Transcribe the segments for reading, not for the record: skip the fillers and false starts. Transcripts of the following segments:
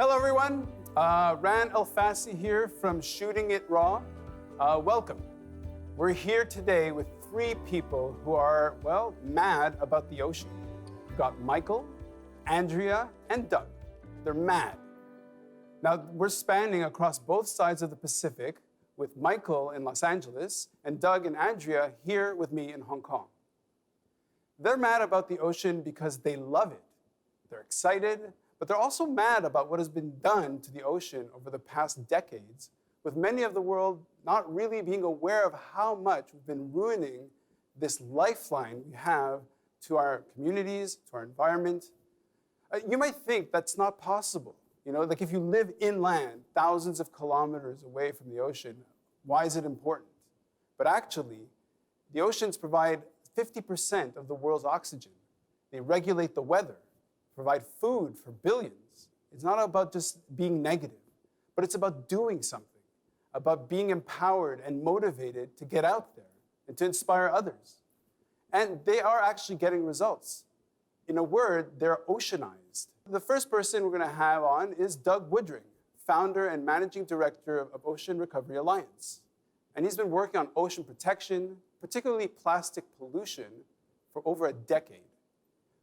Hello, everyone. Ran Alfasi here from Shooting It Raw. Welcome. We're here today with three people who are, well, mad about the ocean. We've got Michael, Andrea, and Doug. They're mad. Now, we're spanning across both sides of the Pacific with Michael in Los Angeles and Doug and Andrea here with me in Hong Kong. They're mad about the ocean because they love it. They're excited, but they're also mad about what has been done to the ocean over the past decades, with many of the world not really being aware of how much we've been ruining this lifeline we have to our communities, to our environment. You might think that's not possible. You know, like if you live inland, thousands of kilometers away from the ocean, why is it important? But actually, the oceans provide 50% of the world's oxygen. They regulate the weather, provide food for billions. It's not about just being negative, but it's about doing something, about being empowered and motivated to get out there and to inspire others. And they are actually getting results. In a word, they're oceanized. The first person we're going to have on is Doug Woodring, founder and managing director of Ocean Recovery Alliance. And he's been working on ocean protection, particularly plastic pollution, for over a decade.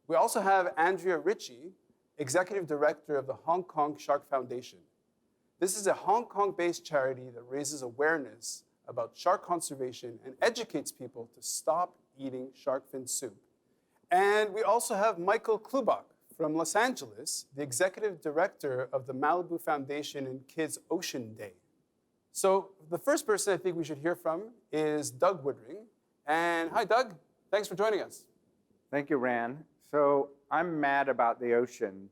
We also have Andrea Ritchie, executive director of the Hong Kong Shark Foundation. This is a Hong Kong-based charity that raises awareness about shark conservation and educates people to stop eating shark fin soup. And we also have Michael Klubach from Los Angeles, the executive director of the Malibu Foundation and Kids Ocean Day. So the first person I think we should hear from is Doug Woodring. And hi, Doug. Thanks for joining us. Thank you, Ran. So I'm mad about the ocean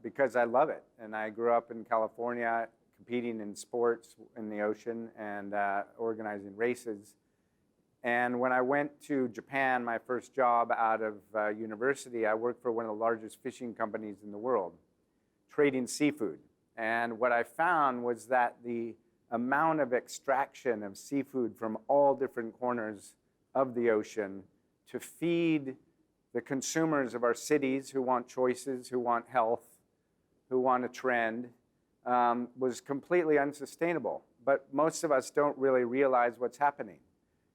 because I love it. And I grew up in California competing in sports in the ocean and organizing races. And when I went to Japan, my first job out of university, I worked for one of the largest fishing companies in the world, trading seafood. And what I found was that the amount of extraction of seafood from all different corners of the ocean to feed the consumers of our cities who want choices, who want health, who want a trend, was completely unsustainable. But most of us don't really realize what's happening.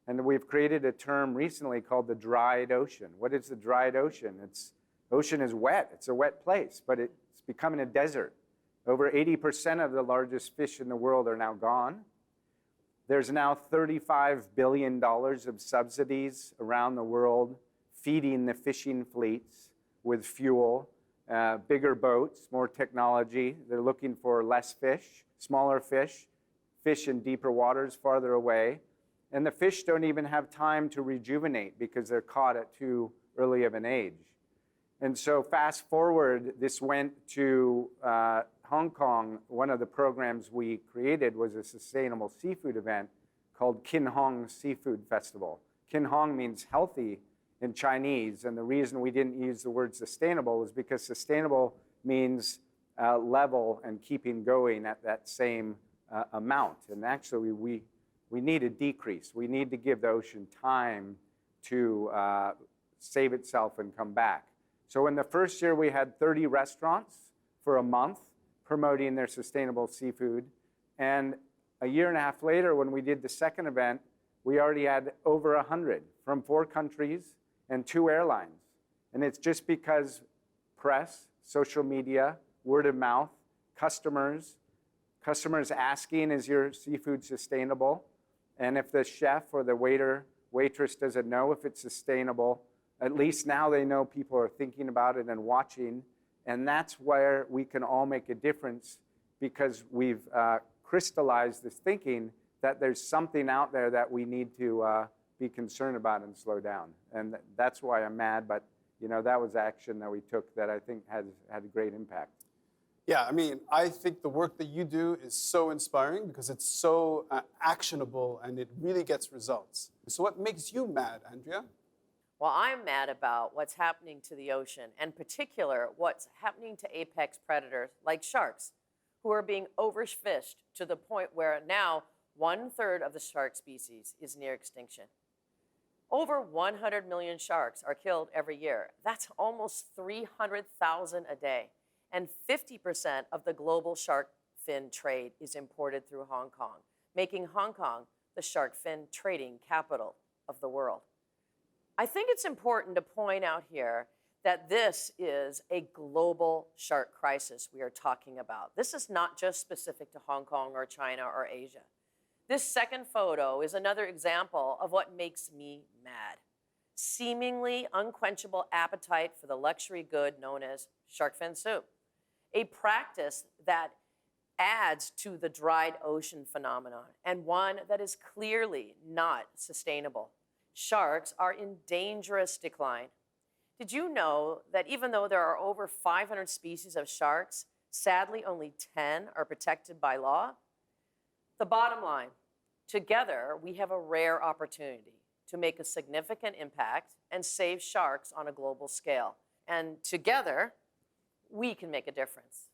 And we've created a term recently called the dried ocean. What is the dried ocean? Ocean is wet. It's a wet place, but it's becoming a desert. Over 80% of the largest fish in the world are now gone. There's now $35 billion of subsidies around the world feeding the fishing fleets with fuel, bigger boats, more technology. They're looking for less fish, smaller fish, fish in deeper waters farther away. And the fish don't even have time to rejuvenate because they're caught at too early of an age. And so fast forward, this went to Hong Kong. One of the programs we created was a sustainable seafood event called Kin Hong Seafood Festival. Kin Hong means healthy in Chinese, and the reason we didn't use the word sustainable is because sustainable means level and keeping going at that same amount. And actually, we need a decrease. We need to give the ocean time to save itself and come back. So in the first year, we had 30 restaurants for a month promoting their sustainable seafood. And a year and a half later, when we did the second event, we already had over 100 from 4 countries and 2 airlines. And it's just because press, social media, word of mouth, customers asking, is your seafood sustainable? And if the chef or the waitress doesn't know if it's sustainable, at least now they know people are thinking about it and watching. And that's where we can all make a difference, because we've crystallized this thinking that there's something out there that we need to be concerned about and slow down. And that's why I'm mad, but that was action that we took that I think has had a great impact. Yeah, I mean, I think the work that you do is so inspiring because it's so actionable and it really gets results. So what makes you mad, Andrea? Well, I'm mad about what's happening to the ocean, and in particular, what's happening to apex predators like sharks, who are being overfished to the point where now 1/3 of the shark species is near extinction. Over 100 million sharks are killed every year. That's almost 300,000 a day. and 50% of the global shark fin trade is imported through Hong Kong, making Hong Kong the shark fin trading capital of the world. I think it's important to point out here that this is a global shark crisis we are talking about. This is not just specific to Hong Kong or China or Asia. This second photo is another example of what makes me mad. Seemingly unquenchable appetite for the luxury good known as shark fin soup, a practice that adds to the dried ocean phenomenon and one that is clearly not sustainable. Sharks are in dangerous decline. Did you know that even though there are over 500 species of sharks, sadly only 10 are protected by law? The bottom line, together we have a rare opportunity to make a significant impact and save sharks on a global scale. And together, we can make a difference.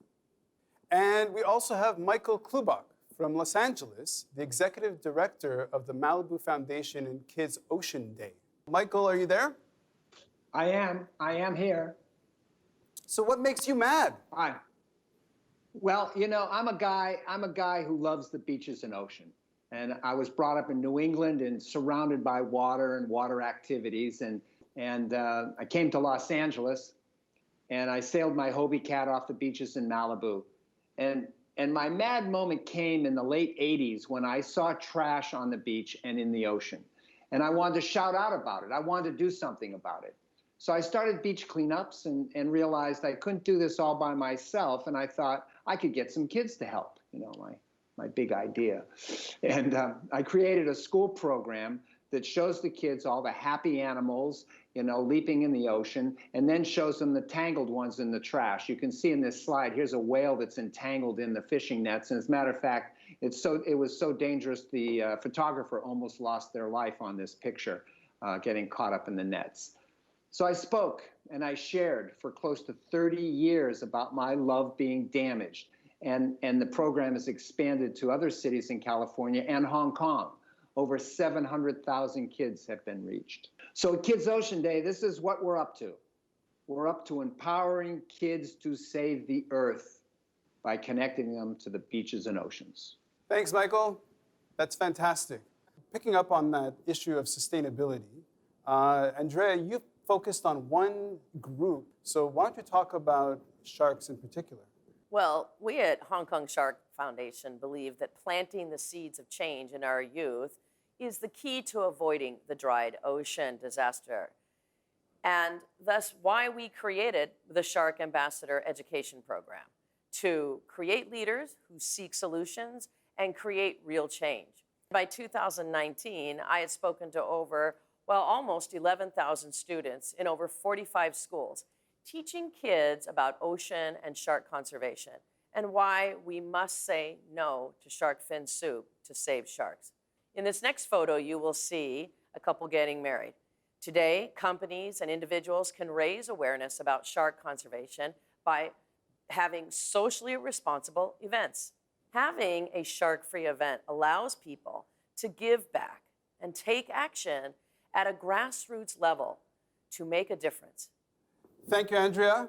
And we also have Michael Klubach from Los Angeles, the executive director of the Malibu Foundation and Kids Ocean Day. Michael, are you there? I am here. So what makes you mad? Well, you know, I'm a guy who loves the beaches and ocean. And I was brought up in New England and surrounded by water and water activities. And I came to Los Angeles and I sailed my Hobie Cat off the beaches in Malibu. And my mad moment came in the late 80s when I saw trash on the beach and in the ocean. And I wanted to shout out about it. I wanted to do something about it. So I started beach cleanups and realized I couldn't do this all by myself. And I thought I could get some kids to help, you know, my big idea. And I created a school program that shows the kids all the happy animals, you know, leaping in the ocean, and then shows them the tangled ones in the trash. You can see in this slide, here's a whale that's entangled in the fishing nets. And as a matter of fact, it was so dangerous, the photographer almost lost their life on this picture, getting caught up in the nets. So I spoke and I shared for close to 30 years about my love being damaged. And the program has expanded to other cities in California and Hong Kong. Over 700,000 kids have been reached. So at Kids Ocean Day, this is what we're up to. We're up to empowering kids to save the earth by connecting them to the beaches and oceans. Thanks, Michael. That's fantastic. Picking up on that issue of sustainability, Andrea, you've focused on one group. So why don't you talk about sharks in particular? Well, we at Hong Kong Shark Foundation believe that planting the seeds of change in our youth is the key to avoiding the dried ocean disaster. And thus why we created the Shark Ambassador Education Program, to create leaders who seek solutions and create real change. By 2019, I had spoken to almost 11,000 students in over 45 schools, teaching kids about ocean and shark conservation and why we must say no to shark fin soup to save sharks. In this next photo, you will see a couple getting married. Today, companies and individuals can raise awareness about shark conservation by having socially responsible events. Having a shark-free event allows people to give back and take action at a grassroots level to make a difference. Thank you, Andrea.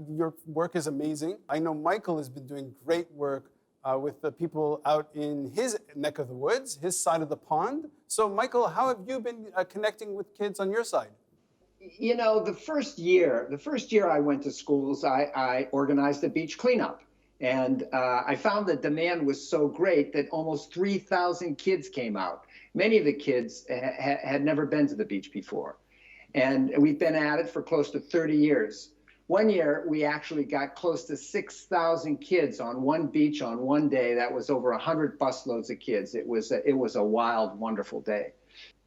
Your work is amazing. I know Michael has been doing great work with the people out in his neck of the woods, his side of the pond. So, Michael, how have you been connecting with kids on your side? You know, the first year I went to schools, I organized a beach cleanup. And I found the demand was so great that almost 3,000 kids came out. Many of the kids had never been to the beach before. And we've been at it for close to 30 years. One year, we actually got close to 6,000 kids on one beach on one day. That was over 100 busloads of kids. It was a wild, wonderful day.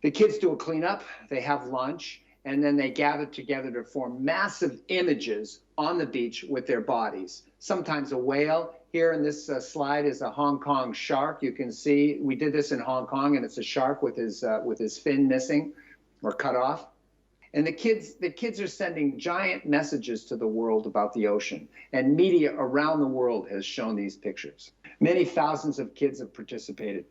The kids do a cleanup, they have lunch, and then they gather together to form massive images on the beach with their bodies. Sometimes a whale. Here in this slide is a Hong Kong shark. You can see we did this in Hong Kong, and it's a shark with his fin missing or cut off. And the kids are sending giant messages to the world about the ocean, and media around the world has shown these pictures. Many thousands of kids have participated.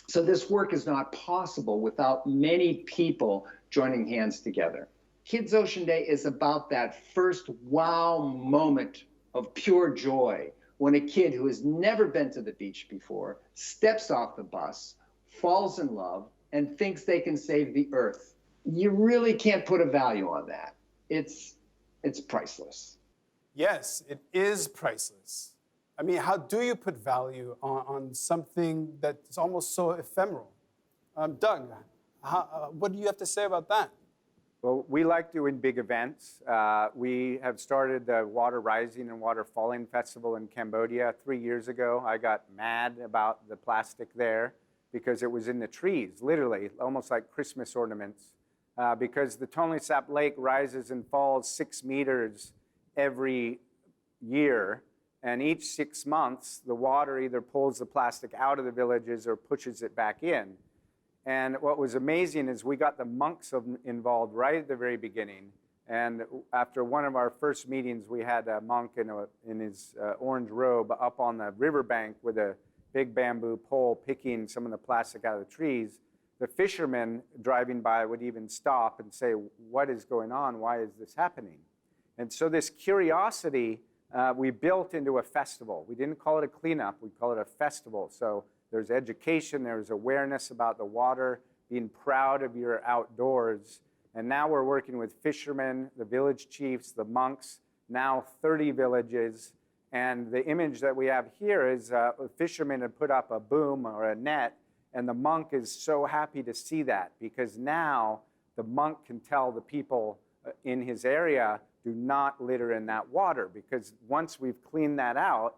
So this work is not possible without many people joining hands together. Kids Ocean Day is about that first wow moment of pure joy when a kid who has never been to the beach before steps off the bus, falls in love, and thinks they can save the earth. You really can't put a value on that. It's priceless. Yes, it is priceless. I mean, how do you put value on something that's almost so ephemeral? Doug, what do you have to say about that? Well, we like doing big events. We have started the Water Rising and Water Falling Festival in Cambodia 3 years ago. I got mad about the plastic there because it was in the trees, literally, almost like Christmas ornaments. Because the Tonle Sap Lake rises and falls 6 meters every year, and each 6 months, the water either pulls the plastic out of the villages or pushes it back in. And what was amazing is we got the monks involved right at the very beginning. And after one of our first meetings, we had a monk in his orange robe up on the riverbank with a big bamboo pole picking some of the plastic out of the trees. The fishermen driving by would even stop and say, "What is going on? Why is this happening?" And so this curiosity we built into a festival. We didn't call it a cleanup, we call it a festival. So there's education, there's awareness about the water, being proud of your outdoors. And now we're working with fishermen, the village chiefs, the monks, now 30 villages. And the image that we have here is a fisherman had put up a boom or a net, and the monk is so happy to see that because now the monk can tell the people in his area, do not litter in that water, because once we've cleaned that out,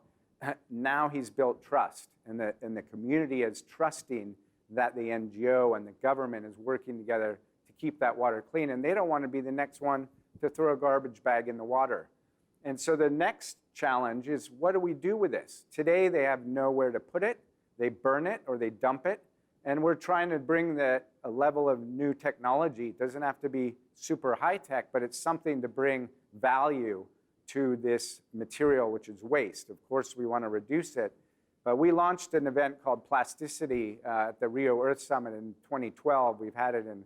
now he's built trust, and the community is trusting that the NGO and the government is working together to keep that water clean, and they don't want to be the next one to throw a garbage bag in the water. And so the next challenge is, what do we do with this? Today they have nowhere to put it. They burn it or they dump it, and we're trying to bring a level of new technology. It doesn't have to be super high tech, but it's something to bring value to this material, which is waste. Of course, we want to reduce it, but we launched an event called Plasticity at the Rio Earth Summit in 2012. We've had it in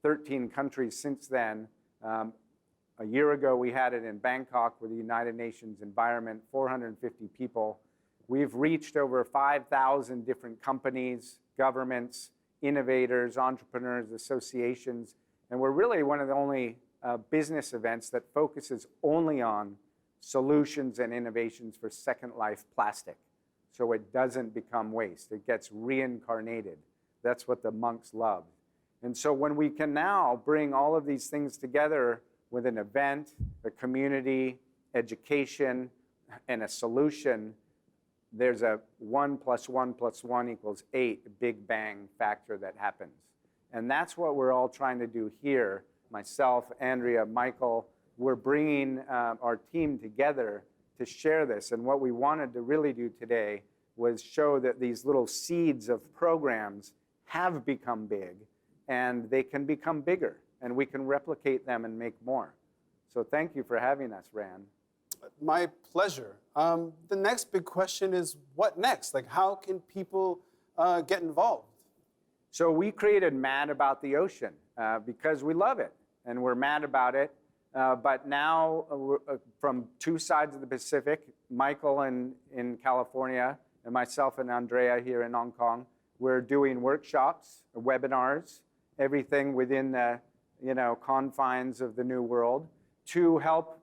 13 countries since then. A year ago, we had it in Bangkok with the United Nations Environment, 450 people. We've reached over 5,000 different companies, governments, innovators, entrepreneurs, associations, and we're really one of the only business events that focuses only on solutions and innovations for second life plastic, so it doesn't become waste. It gets reincarnated. That's what the monks love. And so when we can now bring all of these things together with an event, a community, education, and a solution, there's a 1 + 1 + 1 = 8 big bang factor that happens. And that's what we're all trying to do here. Myself, Andrea, Michael, we're bringing our team together to share this. And what we wanted to really do today was show that these little seeds of programs have become big, and they can become bigger, and we can replicate them and make more. So thank you for having us, Ran. My pleasure. The next big question is, what next? Like, how can people get involved? So we created Mad About the Ocean because we love it, and we're mad about it. But now, from two sides of the Pacific, Michael in California and myself and Andrea here in Hong Kong, we're doing workshops, webinars, everything within the confines of the new world to help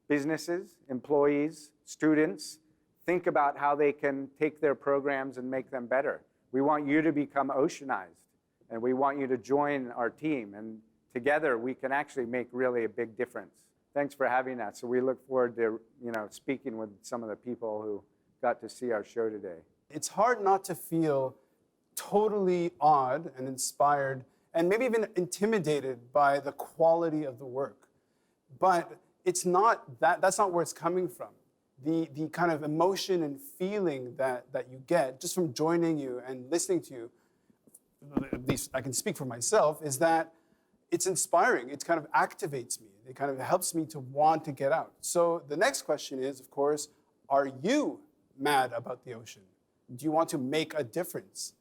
businesses, employees, students think about how they can take their programs and make them better. We want you to become oceanized, and we want you to join our team, and together we can actually make really a big difference. Thanks for having us. So we look forward to speaking with some of the people who got to see our show today. It's hard not to feel totally awed and inspired and maybe even intimidated by the quality of the work. But it's not that's not where it's coming from. The kind of emotion and feeling that you get just from joining you and listening to you, at least I can speak for myself, is that it's inspiring. It kind of activates me. It kind of helps me to want to get out. So the next question is, of course, are you mad about the ocean? Do you want to make a difference?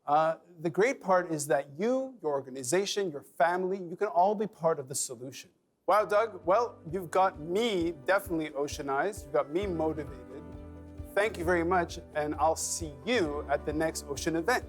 The great part is that you, your organization, your family, you can all be part of the solution. Wow, Doug. Well, you've got me definitely oceanized. You've got me motivated. Thank you very much, and I'll see you at the next ocean event.